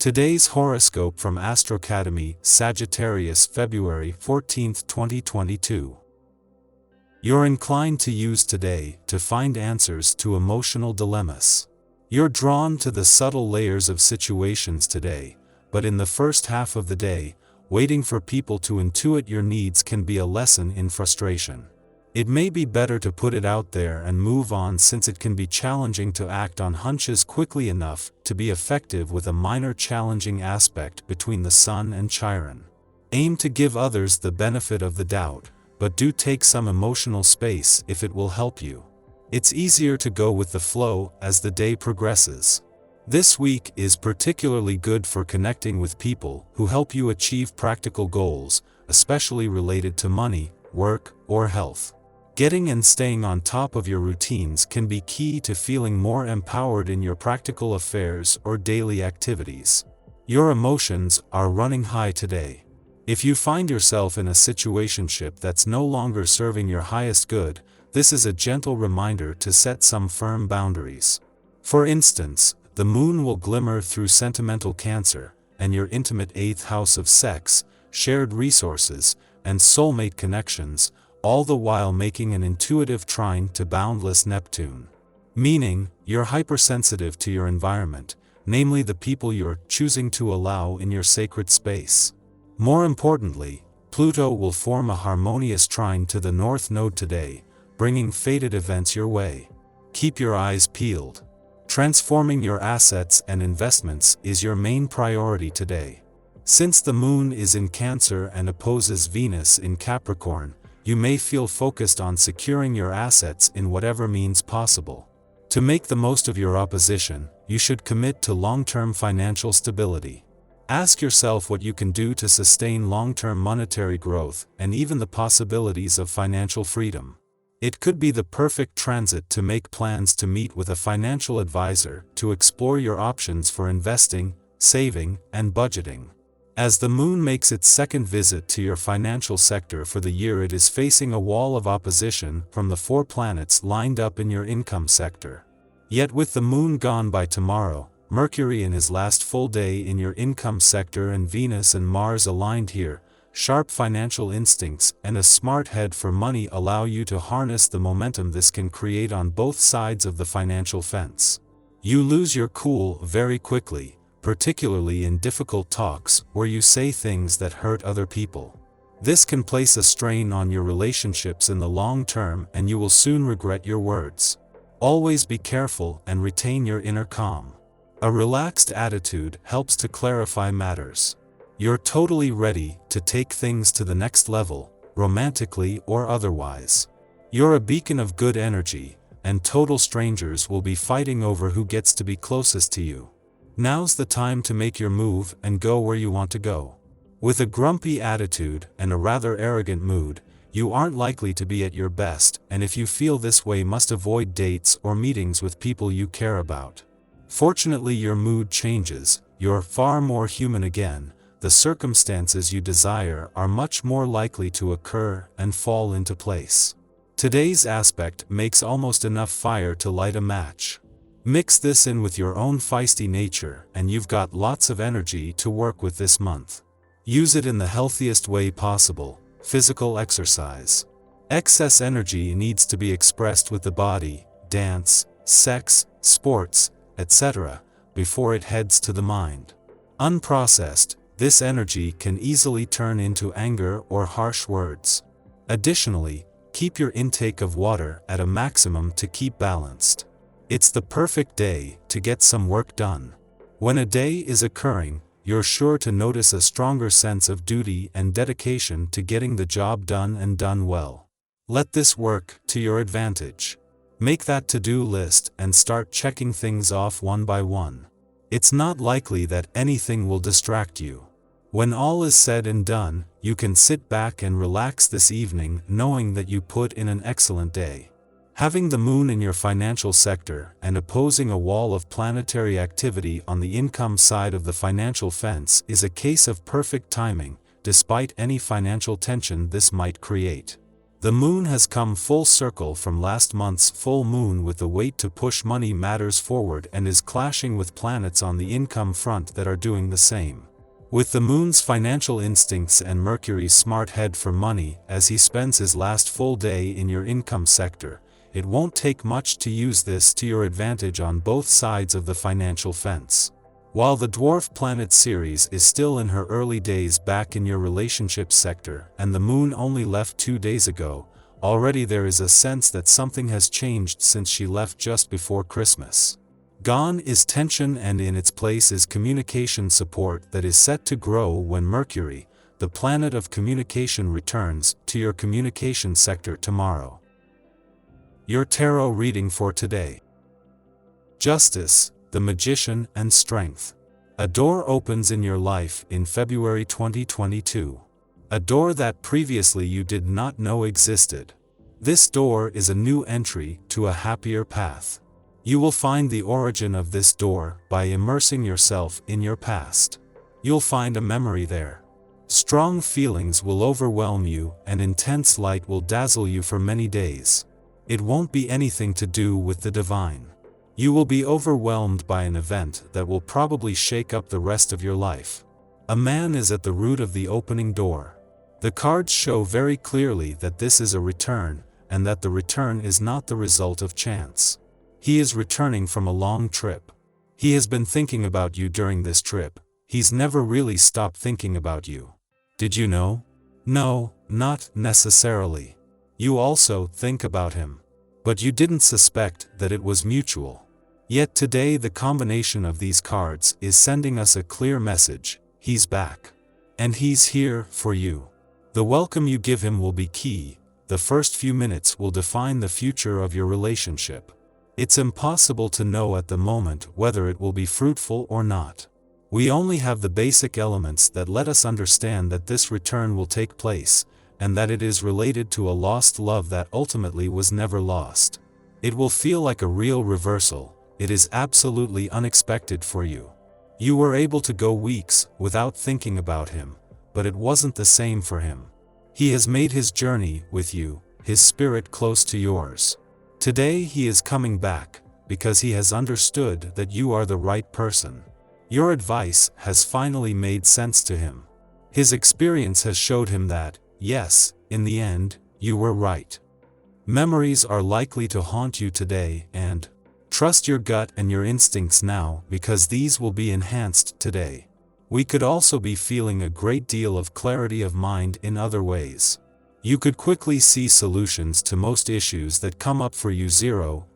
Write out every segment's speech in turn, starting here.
Today's horoscope from Astrocademy, Sagittarius February 14, 2022. You're inclined to use today to find answers to emotional dilemmas. You're drawn to the subtle layers of situations today, but in the first half of the day, waiting for people to intuit your needs can be a lesson in frustration. It may be better to put it out there and move on, since it can be challenging to act on hunches quickly enough to be effective with a minor challenging aspect between the Sun and Chiron. Aim to give others the benefit of the doubt, but do take some emotional space if it will help you. It's easier to go with the flow as the day progresses. This week is particularly good for connecting with people who help you achieve practical goals, especially related to money, work, or health. Getting and staying on top of your routines can be key to feeling more empowered in your practical affairs or daily activities. Your emotions are running high today. If you find yourself in a situationship that's no longer serving your highest good, this is a gentle reminder to set some firm boundaries. For instance, the moon will glimmer through sentimental Cancer, and your intimate 8th house of sex, shared resources, and soulmate connections, all the while making an intuitive trine to boundless Neptune. Meaning, you're hypersensitive to your environment, namely the people you're choosing to allow in your sacred space. More importantly, Pluto will form a harmonious trine to the North Node today, bringing fated events your way. Keep your eyes peeled. Transforming your assets and investments is your main priority today. Since the moon is in Cancer and opposes Venus in Capricorn, you may feel focused on securing your assets in whatever means possible. To make the most of your opposition, you should commit to long-term financial stability. Ask yourself what you can do to sustain long-term monetary growth and even the possibilities of financial freedom. It could be the perfect transit to make plans to meet with a financial advisor to explore your options for investing, saving, and budgeting. As the moon makes its second visit to your financial sector for the year, it is facing a wall of opposition from the 4 planets lined up in your income sector. Yet with the moon gone by tomorrow, Mercury in his last full day in your income sector and Venus and Mars aligned here, sharp financial instincts and a smart head for money allow you to harness the momentum this can create on both sides of the financial fence. You lose your cool very quickly, particularly in difficult talks where you say things that hurt other people. This can place a strain on your relationships in the long term, and you will soon regret your words. Always be careful and retain your inner calm. A relaxed attitude helps to clarify matters. You're totally ready to take things to the next level, romantically or otherwise. You're a beacon of good energy, and total strangers will be fighting over who gets to be closest to you. Now's the time to make your move and go where you want to go. With a grumpy attitude and a rather arrogant mood, you aren't likely to be at your best, and if you feel this way, must avoid dates or meetings with people you care about. Fortunately, your mood changes, you're far more human again, the circumstances you desire are much more likely to occur and fall into place. Today's aspect makes almost enough fire to light a match. Mix this in with your own feisty nature and you've got lots of energy to work with this month. Use it in the healthiest way possible, physical exercise. Excess energy needs to be expressed with the body, dance, sex, sports, etc., before it heads to the mind. Unprocessed, this energy can easily turn into anger or harsh words. Additionally, keep your intake of water at a maximum to keep balanced. It's the perfect day to get some work done. When a day is occurring, you're sure to notice a stronger sense of duty and dedication to getting the job done and done well. Let this work to your advantage. Make that to-do list and start checking things off one by one. It's not likely that anything will distract you. When all is said and done, you can sit back and relax this evening knowing that you put in an excellent day. Having the moon in your financial sector and opposing a wall of planetary activity on the income side of the financial fence is a case of perfect timing, despite any financial tension this might create. The moon has come full circle from last month's full moon with the weight to push money matters forward and is clashing with planets on the income front that are doing the same. With the moon's financial instincts and Mercury's smart head for money as he spends his last full day in your income sector, it won't take much to use this to your advantage on both sides of the financial fence. While the dwarf planet Ceres is still in her early days back in your relationship sector and the moon only left 2 days ago, already there is a sense that something has changed since she left just before Christmas. Gone is tension and in its place is communication support that is set to grow when Mercury, the planet of communication, returns to your communication sector tomorrow. Your tarot reading for today. Justice, the Magician and Strength. A door opens in your life in February 2022. A door that previously you did not know existed. This door is a new entry to a happier path. You will find the origin of this door by immersing yourself in your past. You'll find a memory there. Strong feelings will overwhelm you and intense light will dazzle you for many days. It won't be anything to do with the divine. You will be overwhelmed by an event that will probably shake up the rest of your life. A man is at the root of the opening door. The cards show very clearly that this is a return, and that the return is not the result of chance. He is returning from a long trip. He has been thinking about you during this trip. He's never really stopped thinking about you. Did you know? No, not necessarily. You also think about him. But you didn't suspect that it was mutual. Yet today the combination of these cards is sending us a clear message: he's back. And he's here for you. The welcome you give him will be key. The first few minutes will define the future of your relationship. It's impossible to know at the moment whether it will be fruitful or not. We only have the basic elements that let us understand that this return will take place, and that it is related to a lost love that ultimately was never lost. It will feel like a real reversal. It is absolutely unexpected for you. You were able to go weeks without thinking about him, but it wasn't the same for him. He has made his journey with you, his spirit close to yours. Today he is coming back, because he has understood that you are the right person. Your advice has finally made sense to him. His experience has showed him that, yes, in the end, you were right. Memories are likely to haunt you today, and trust your gut and your instincts now, because these will be enhanced today. We could also be feeling a great deal of clarity of mind in other ways. You could quickly see solutions to most issues that come up for you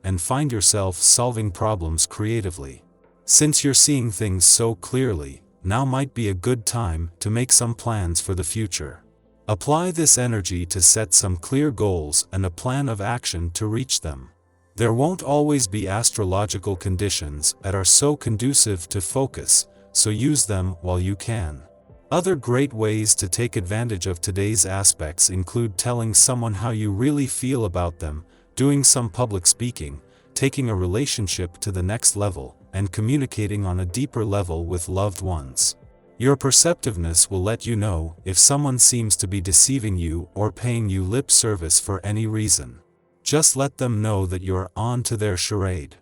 and find yourself solving problems creatively. Since you're seeing things so clearly, now might be a good time to make some plans for the future. Apply this energy to set some clear goals and a plan of action to reach them. There won't always be astrological conditions that are so conducive to focus, so use them while you can. Other great ways to take advantage of today's aspects include telling someone how you really feel about them, doing some public speaking, taking a relationship to the next level, and communicating on a deeper level with loved ones. Your perceptiveness will let you know if someone seems to be deceiving you or paying you lip service for any reason. Just let them know that you're on to their charade.